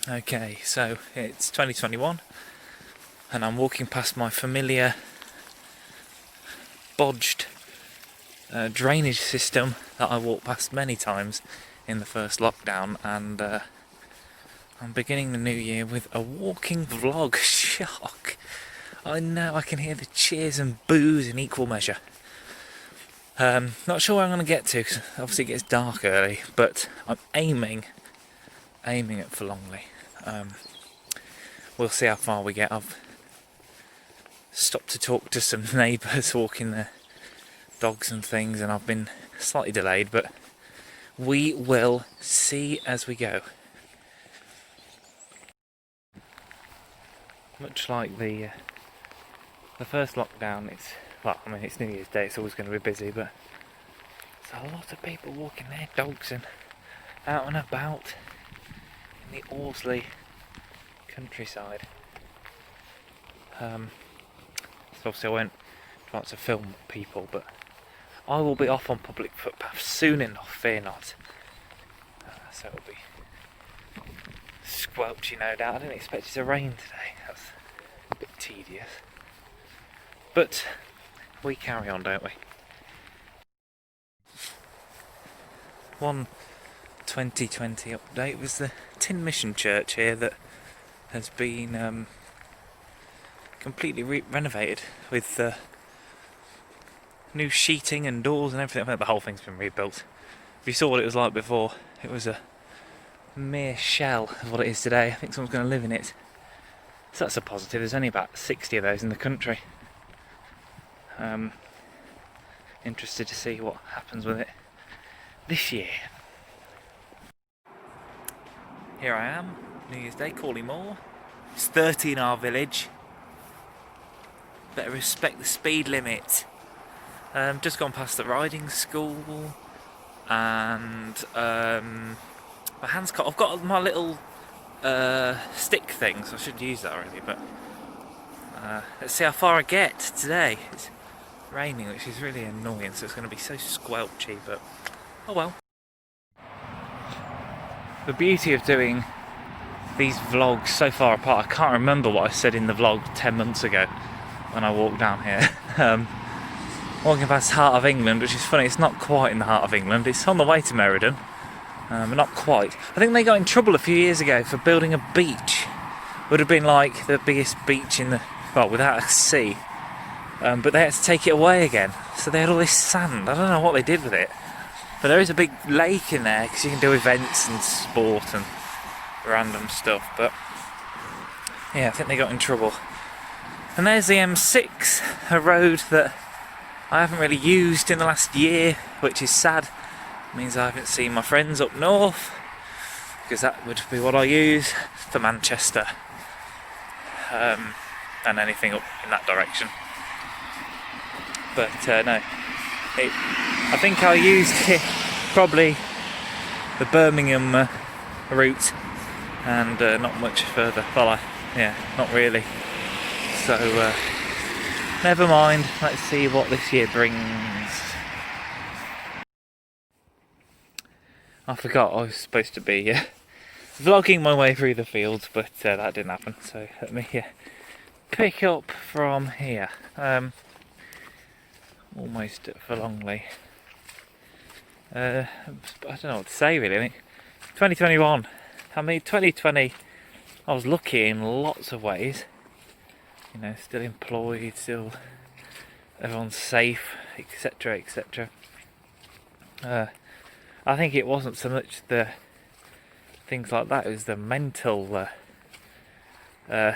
Okay, so it's 2021 and I'm walking past my familiar bodged drainage system that I walked past many times in the first lockdown, and I'm beginning the new year with a walking vlog. Shock! I know, I can hear the cheers and boos in equal measure. Not sure where I'm going to get to, because obviously it gets dark early, but I'm aiming at Forlongley. We'll see how far we get. I've stopped to talk to some neighbours walking their dogs and things, and I've been slightly delayed, but we will see as we go. Much like the first lockdown, it's New Year's Day, it's always going to be busy, but there's a lot of people walking their dogs and out and about in the Horsley countryside. So obviously I won't try to film people, but I will be off on public footpaths soon enough, fear not. So it'll be squelchy, no doubt. I didn't expect it to rain today. That's a bit tedious. But we carry on, don't we? One 2020 update was the Tin Mission Church here that has been completely renovated with new sheeting and doors and everything. I think the whole thing's been rebuilt. If you saw what it was like before, it was a mere shell of what it is today. I think someone's going to live in it. So that's a positive. There's only about 60 of those in the country. Interested to see what happens with it this year. Here I am, New Year's Day, Corley Moor. It's 30 in our village. Better respect the speed limit. Just gone past the riding school, and my hand's caught. I've got my little stick thing, so I should use that already, but let's see how far I get today. It's raining, which is really annoying, so it's going to be so squelchy, but oh well. The beauty of doing these vlogs so far apart, I can't remember what I said in the vlog 10 months ago when I walked down here. Walking past the heart of England, which is funny, it's not quite in the heart of England, it's on the way to Meriden, but not quite. I think they got in trouble a few years ago for building a beach. Would have been like the biggest beach in the, well, without a sea. But they had to take it away again, so they had all this sand. I don't know what they did with it, but there is a big lake in there because you can do events and sport and random stuff. But yeah, I think they got in trouble. And there's the M6, a road that I haven't really used in the last year, which is sad. It means I haven't seen my friends up north, because that would be what I use for Manchester and anything up in that direction. But no, I think I used probably the Birmingham route and not much further. Well, not really. So never mind. Let's see what this year brings. I forgot I was supposed to be vlogging my way through the fields, but that didn't happen. So let me pick up from here. Almost at Forlongley. I don't know what to say really. I mean, 2021. I mean, 2020. I was lucky in lots of ways. You know, still employed, still everyone's safe, etc., etc. I think it wasn't so much the things like that. It was the mental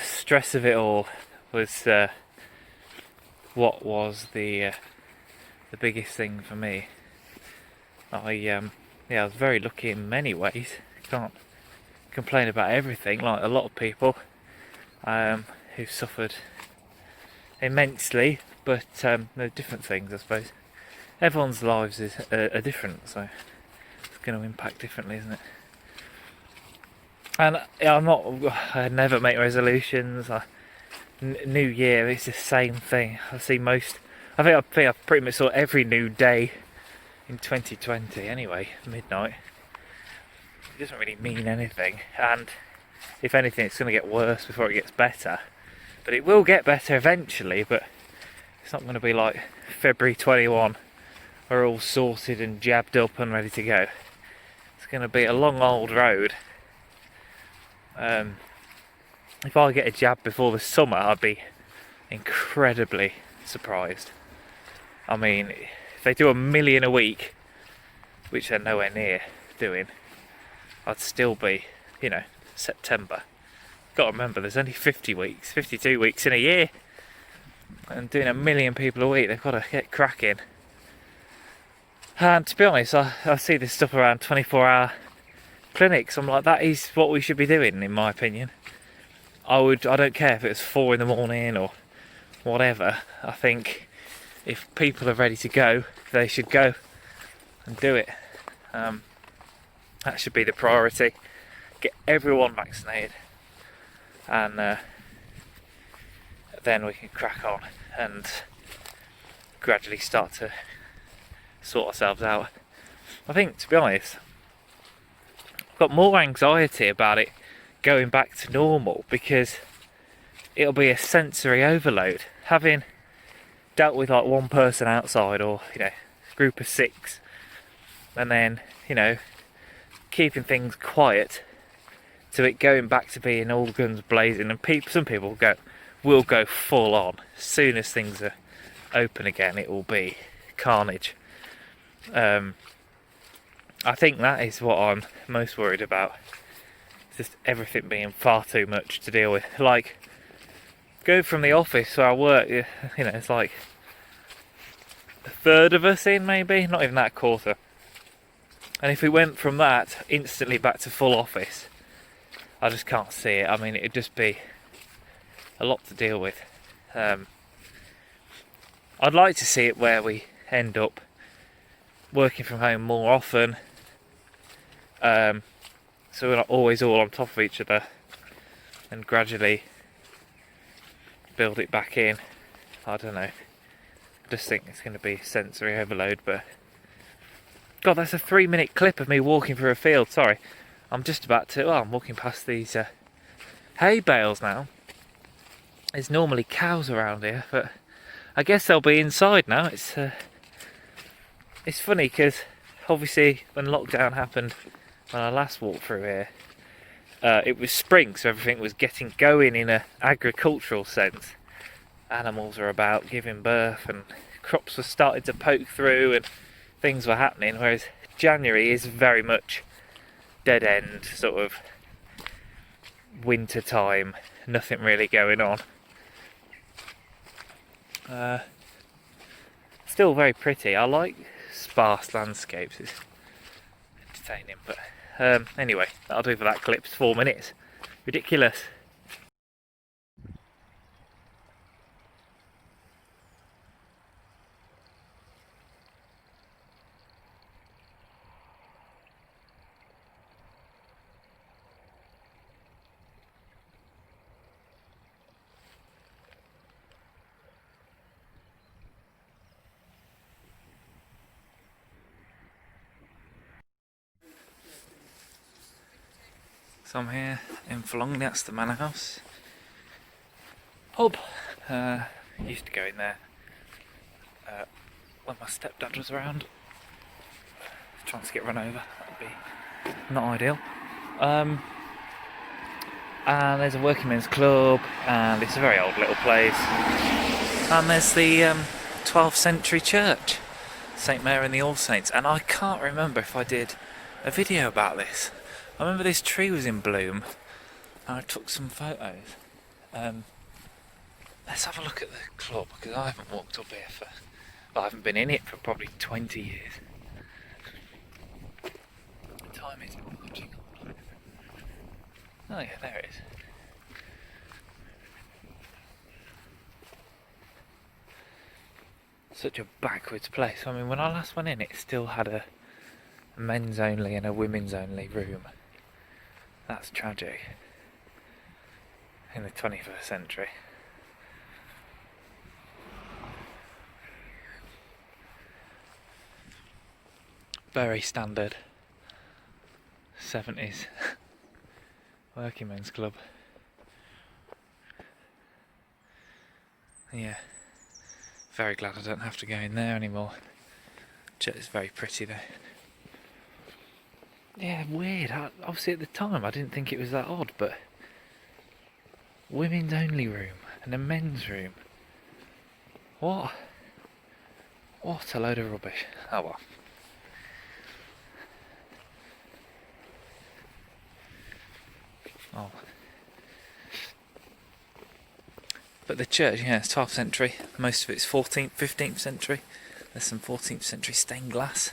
stress of it all. Was what was the biggest thing for me. I was very lucky in many ways. Can't complain about everything like a lot of people who suffered immensely, but they're different things, I suppose. Everyone's lives are different, so it's going to impact differently, isn't it? And I never make resolutions. New Year, it's the same thing. I think I pretty much saw every new day in 2020 anyway, midnight. It doesn't really mean anything, and if anything, it's going to get worse before it gets better. But it will get better eventually, but it's not going to be like February 21, we're all sorted and jabbed up and ready to go. It's going to be a long old road. If I get a jab before the summer, I'd be incredibly surprised. I mean, if they do 1 million a week, which they're nowhere near doing, I'd still be, September. Got to remember, there's only 52 weeks in a year, and doing 1 million people a week, they've got to get cracking. And to be honest, I see this stuff around 24-hour clinics. I'm like, that is what we should be doing, in my opinion. I don't care if it's 4 in the morning or whatever. I think if people are ready to go, they should go and do it. That should be the priority. Get everyone vaccinated, and then we can crack on and gradually start to sort ourselves out. I think, to be honest, I've got more anxiety about it going back to normal, because it'll be a sensory overload. Having dealt with like one person outside, or group of 6, and then keeping things quiet, to it going back to being all guns blazing, and some people will go full on. As soon as things are open again, it will be carnage. I think that is what I'm most worried about. Just everything being far too much to deal with. Like, go from the office where I work, it's like a third of us in, maybe, not even that, quarter. And if we went from that instantly back to full office, I just can't see it. I mean, it'd just be a lot to deal with. I'd like to see it where we end up working from home more often, so we're not always all on top of each other, and gradually build it back in. I don't know. I just think it's going to be sensory overload. But God, that's a 3-minute clip of me walking through a field. Sorry, I'm just about to. I'm walking past these hay bales now. There's normally cows around here, but I guess they'll be inside now. It's funny because obviously when lockdown happened, when I last walked through here, it was spring, so everything was getting going in an agricultural sense. Animals were about giving birth, and crops were starting to poke through, and things were happening. Whereas January is very much dead end, sort of winter time, nothing really going on. Still very pretty. I like sparse landscapes. It's entertaining, but anyway, that'll do for that clip. It's 4 minutes. Ridiculous. So I'm here in Forlongley, that's the manor house. Pub. Used to go in there when my stepdad was around. Chance to get run over, that'd be not ideal. And there's a working men's club, and it's a very old little place. And there's the 12th century church, St Mary and the All Saints. And I can't remember if I did a video about this. I remember this tree was in bloom, and I took some photos. Let's have a look at the club, because I haven't walked up here I haven't been in it for probably 20 years. What time is it? Oh yeah, there it is. Such a backwards place. I mean, when I last went in, it still had a men's only and a women's only room. That's tragic. In the 21st century. Very standard 70s Working Men's Club. Yeah. Very glad I don't have to go in there anymore. It's very pretty though. Yeah, weird. Obviously at the time I didn't think it was that odd, but women's only room and a men's room. What? What a load of rubbish. Oh well. Oh. But the church, yeah, it's 12th century. Most of it's 14th, 15th century. There's some 14th century stained glass.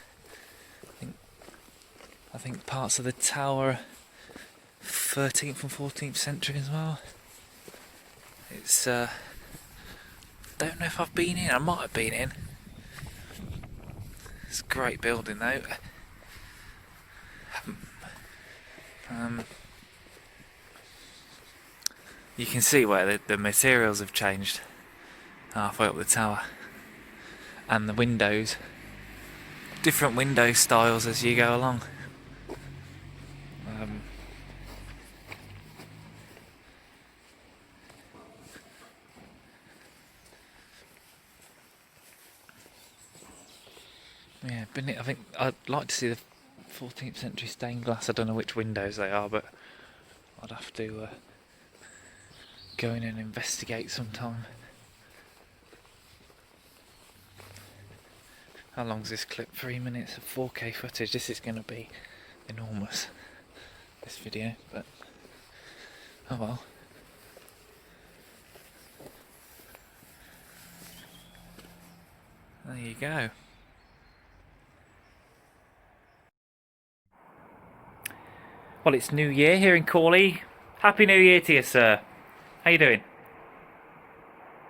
I think parts of the tower are 13th and 14th century as well. It's don't know if I've been in. I might have been in. It's a great building though. You can see where the materials have changed halfway up the tower, and the windows, different window styles as you go along. Yeah, I think I'd like to see the 14th century stained glass. I don't know which windows they are, but I'd have to go in and investigate sometime. How long's this clip? 3 minutes of 4K footage. This is going to be enormous, this video, but oh well. There you go. Well, it's New Year here in Corley. Happy New Year to you, sir. How you doing?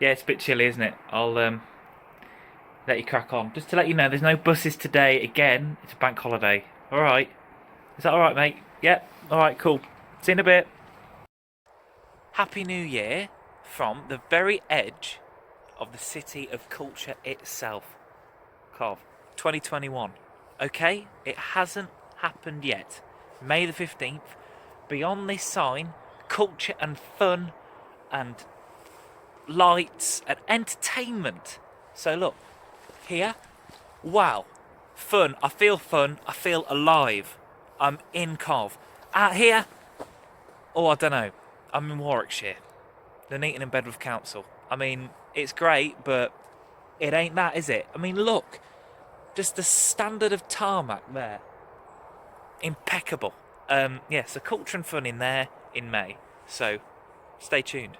Yeah, it's a bit chilly, isn't it? I'll let you crack on. Just to let you know, there's no buses today. Again, it's a bank holiday. Alright. Is that alright, mate? Yep. Alright, cool. See you in a bit. Happy New Year from the very edge of the city of culture itself. Cov. 2021. Okay? It hasn't happened yet. May the 15th. Beyond this sign, culture and fun and lights and entertainment. So look, here, wow, fun. I feel alive. I'm in Cov. Out here, oh, I don't know. I'm in Warwickshire. Nuneaton and Bedworth Council. I mean, it's great, but it ain't that, is it? I mean, look, just the standard of tarmac there. Impeccable. Yeah, so culture and fun in there in May. So, stay tuned.